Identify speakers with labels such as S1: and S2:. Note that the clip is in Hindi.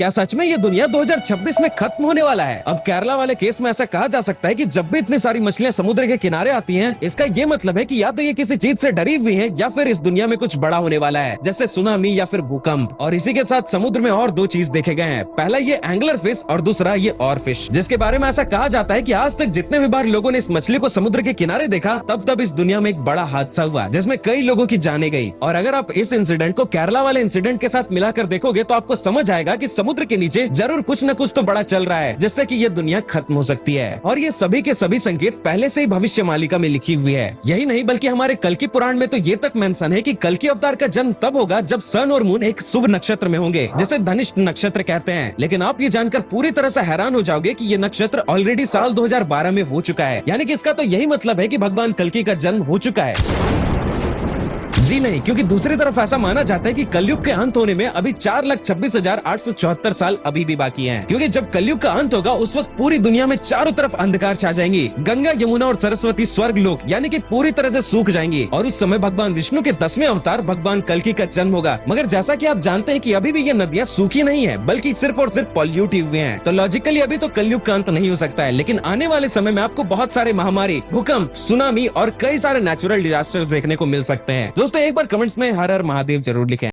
S1: क्या सच में ये दुनिया 2026 में खत्म होने वाला है? अब केरला वाले केस में ऐसा कहा जा सकता है कि जब भी इतनी सारी मछलियां समुद्र के किनारे आती हैं, इसका ये मतलब है कि या तो ये किसी चीज से डरी हुई हैं, या फिर इस दुनिया में कुछ बड़ा होने वाला है, जैसे सुनामी या फिर भूकंप। और इसी के साथ समुद्र में और दो चीज देखे गए हैं, पहला ये एंगलर फिश और दूसरा ये और फिश, जिसके बारे में ऐसा कहा जाता है कि आज तक जितने भी बार लोगों ने इस मछली को समुद्र के किनारे देखा, तब इस दुनिया में एक बड़ा हादसा हुआ जिसमें कई लोगों की जाने गई। और अगर आप इस इंसिडेंट को केरला वाले इंसिडेंट के साथ मिलाकर देखोगे तो आपको समझ आएगा कि समुद्र के नीचे जरूर कुछ न कुछ तो बड़ा चल रहा है, जिससे कि ये दुनिया खत्म हो सकती है। और ये सभी के सभी संकेत पहले से ही भविष्य मालिका में लिखी हुई है। यही नहीं बल्कि हमारे कल्कि पुराण में तो ये तक मेंशन है कि कल्कि अवतार का जन्म तब होगा जब सन और मून एक शुभ नक्षत्र में होंगे, जिसे धनिष्ठ नक्षत्र कहते हैं। लेकिन आप ये जानकर पूरी तरह से हैरान हो जाओगे कि ये नक्षत्र ऑलरेडी साल 2012 में हो चुका है। यानी कि इसका तो यही मतलब है कि भगवान कल्कि का जन्म हो चुका है। जी नहीं, क्योंकि दूसरी तरफ ऐसा माना जाता है कि कलयुग के अंत होने में अभी 4,26,874 साल अभी भी बाकी हैं। क्योंकि जब कलयुग का अंत होगा उस वक्त पूरी दुनिया में चारों तरफ अंधकार छा जाएंगी। गंगा, यमुना और सरस्वती स्वर्ग लोक यानी कि पूरी तरह से सूख जाएंगी और उस समय भगवान विष्णु के 10वें अवतार भगवान कल्कि का जन्म होगा। मगर जैसा कि आप जानते हैं कि अभी भी ये नदियाँ सूखी नहीं है, बल्कि सिर्फ और सिर्फ पॉल्यूट हुए हैं, तो लॉजिकली अभी तो कलयुग का अंत नहीं हो सकता है। लेकिन आने वाले समय में आपको बहुत सारे महामारी, भूकंप, सुनामी और कई सारे नेचुरल डिजास्टर्स देखने को मिल सकते हैं। दोस्तों एक बार कमेंट्स में हर हर महादेव जरूर लिखें।